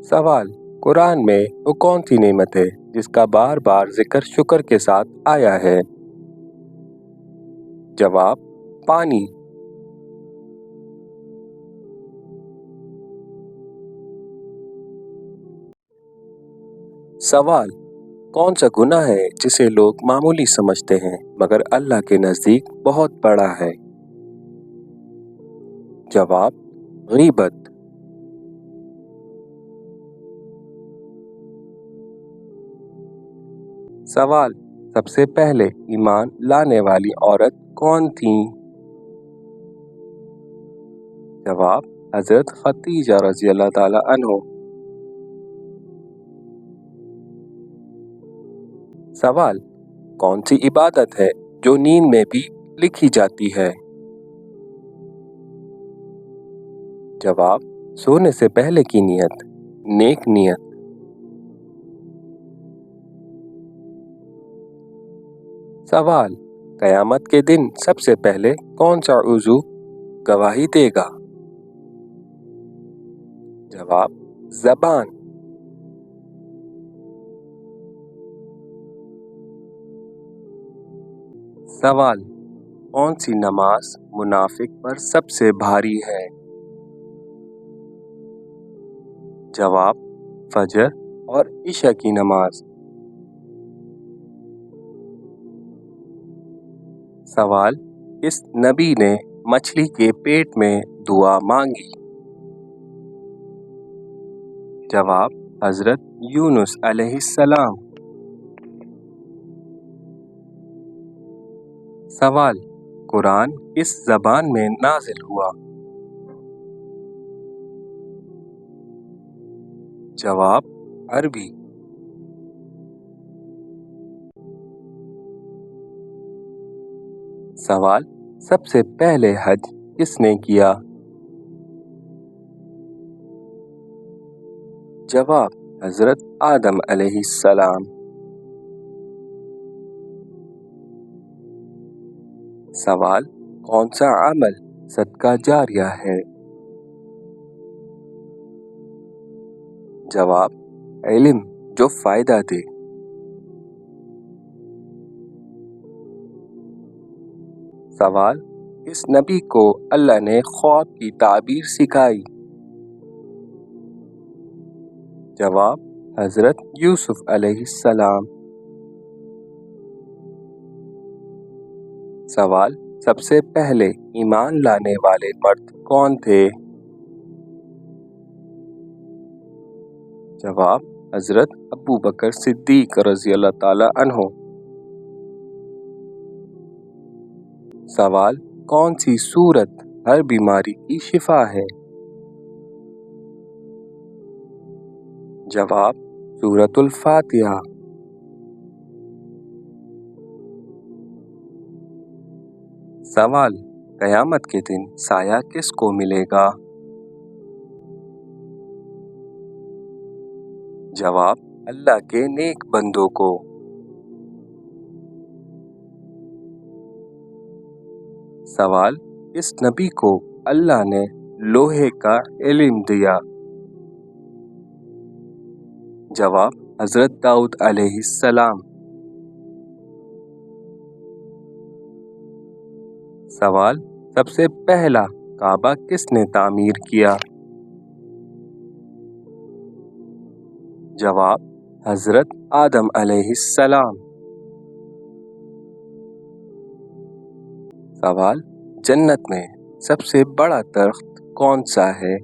सवाल: कुरान में वो कौन सी नेमत है जिसका बार बार जिक्र शुक्र के साथ आया है? जवाब: पानी। सवाल: कौन सा गुनाह है जिसे लोग मामूली समझते हैं मगर अल्लाह के नज़दीक बहुत बड़ा है? जवाब: गीबत। सवाल: सबसे पहले ईमान लाने वाली औरत कौन थी? जवाब: हज़रत खदीजा रज़ियल्लाहु ताला अन्हो। सवाल: कौन सी इबादत है जो नींद में भी लिखी जाती है? जवाब: सोने से पहले की नियत, नेक नियत। सवाल: क़यामत के दिन सबसे पहले कौन सा उज़ू गवाही देगा? जवाब: ज़बान। सवाल: कौन सी नमाज मुनाफिक पर सबसे भारी है? जवाब: फजर और इशा की नमाज। सवाल: किस नबी ने मछली के पेट में दुआ मांगी? जवाब: हज़रत यूनुस अलैहिस्सलाम। सवाल: कुरान किस ज़बान में नाज़िल हुआ? जवाब: अरबी। सवाल: सबसे पहले हज किसने किया? जवाब: हज़रत आदम अलैहिस्सलाम। सवाल: कौन सा अमल सदका जारिया है? जवाब: इल्म जो फ़ायदा दे। सवाल: किस नबी को अल्लाह ने ख्वाब की ताबीर सिखाई? जवाब: हज़रत यूसुफ अलैहिस्सलाम। सवाल: सबसे पहले ईमान लाने वाले मर्द कौन थे? जवाब: हज़रत अबू बकर सिद्दीक रज़ियल्लाहु ताला अन्हो। सवाल: कौन सी सूरत हर बीमारी की शिफा है? जवाब: सूरतुल फातिहा। सवाल: क़यामत के दिन साया किसको मिलेगा? जवाब: अल्लाह के नेक बंदों को। सवाल: इस नबी को अल्लाह ने लोहे का इल्म दिया? जवाब: हज़रत दाऊद अलैहिस्सलाम। सवाल: सबसे पहला काबा किसने तामीर किया? जवाब: हज़रत आदम अलैहिस्सलाम। सवाल: जन्नत में सबसे बड़ा दरख्त कौन सा है?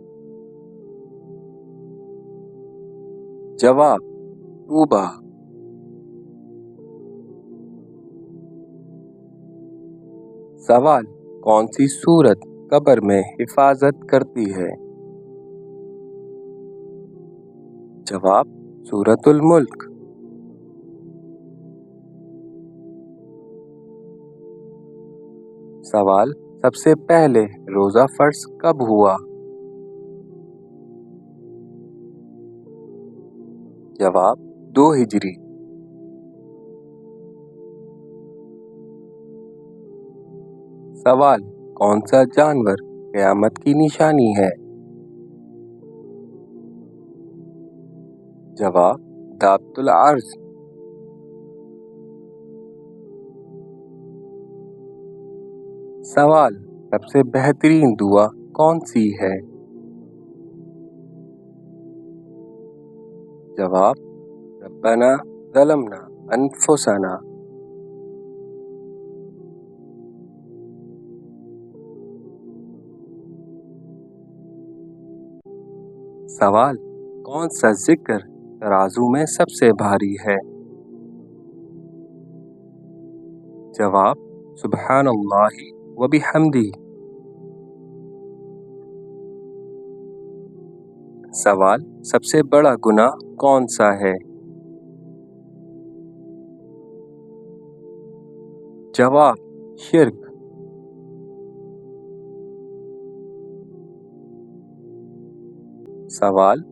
जवाब: तूबा। सवाल: कौन सी सूरत कब्र में हिफाजत करती है? जवाब: सूरतुल मुल्क। सवाल: सबसे पहले रोज़ा फर्ज कब हुआ? जवाब: 2 हिजरी। सवाल: कौन सा जानवर क़यामत की निशानी है? जवाब दाबतुल अर्ज। सवाल, सबसे बेहतरीन दुआ कौन सी है? जवाब रब्बना ज़लमना अनफुसना। सवाल, कौन सा जिक्र तराजू में सबसे भारी है? जवाब सुब्हानल्लाहि व बिहम्दिही। सवाल, सबसे बड़ा गुनाह कौन सा है? जवाब शिर्क। सवाल,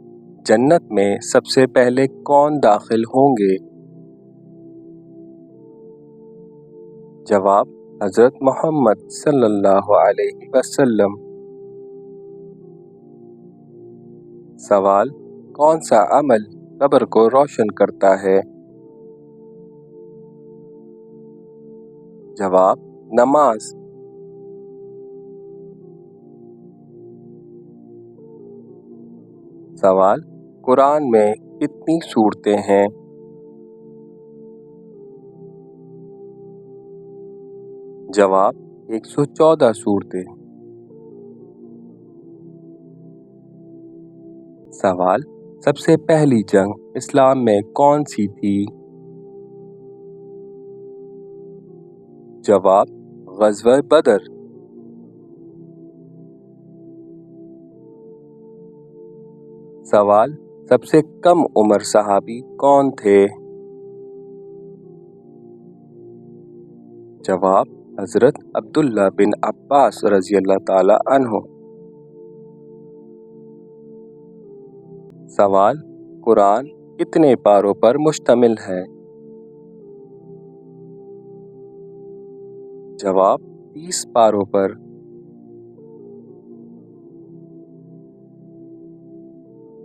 जन्नत में सबसे पहले कौन दाखिल होंगे? जवाब हज़रत मोहम्मद सल्लल्लाहु अलैहि वसल्लम। सवाल, कौन सा अमल कब्र को रोशन करता है? जवाब नमाज। सवाल, कुरान में कितनी सूरतें हैं? जवाब 114 सूरतें। सवाल, सबसे पहली जंग इस्लाम में कौन सी थी? जवाब ग़ज़वा बदर। सवाल, सबसे कम उम्र सहाबी कौन थे? जवाब हज़रत अब्दुल्ला बिन अब्बास रज़ियल्लाहु ताला अन्हु। सवाल, कुरान कितने पारों पर मुश्तमिल है? जवाब 30 पारों पर।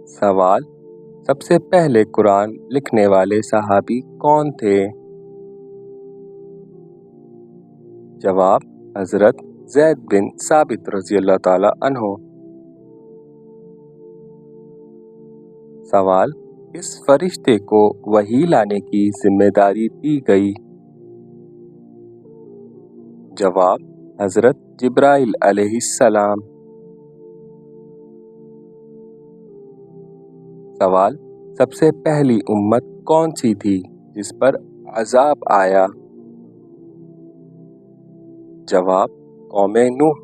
सवाल, सबसे पहले कुरान लिखने वाले सहाबी कौन थे? जवाब हज़रत ज़ैद बिन साबित रज़ियल्लाहु ताला अन्हु। सवाल, इस फरिश्ते को वही लाने की जिम्मेदारी दी गई? जवाब हज़रत जिब्राइल अलैहिस्सलाम। सवाल, सबसे पहली उम्मत कौन सी थी जिस पर अज़ाब आया? जवाब कौमे नूह।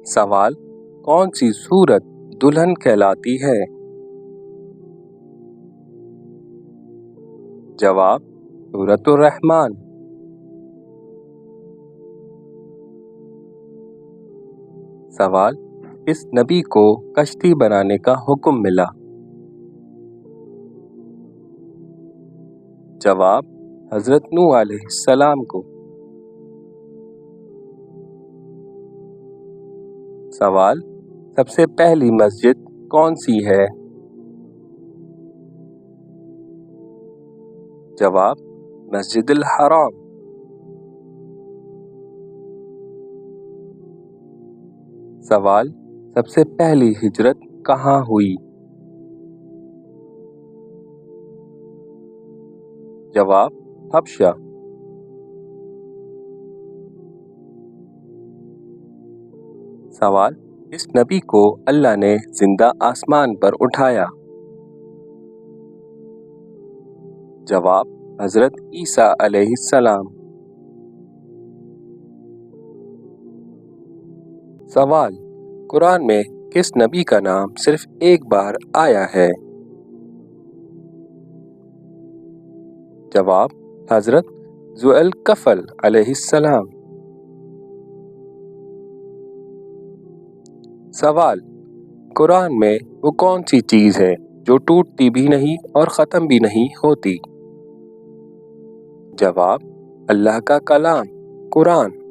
सवाल, कौन सी सूरत दुल्हन कहलाती है? जवाब सूरतुर रहमान। सवाल, इस नबी को कश्ती बनाने का हुक्म मिला? जवाब हज़रत नूह अलैहिस्सलाम को। सवाल, सबसे पहली मस्जिद कौन सी है? जवाब मस्जिदुल हराम। सवाल, सबसे पहली हिजरत कहाँ हुई? जवाब हबशा। सवाल, इस नबी को अल्लाह ने जिंदा आसमान पर उठाया? जवाब हज़रत ईसा अलैहिस्सलाम। सवाल, कुरान में किस नबी का नाम सिर्फ एक बार आया है? जवाब हज़रत ज़ुअल-कफ़ल अलैहिस्सलाम। सवाल, कुरान में वो कौन सी चीज़ है जो टूटती भी नहीं और ख़त्म भी नहीं होती? जवाब अल्लाह का कलाम कुरान।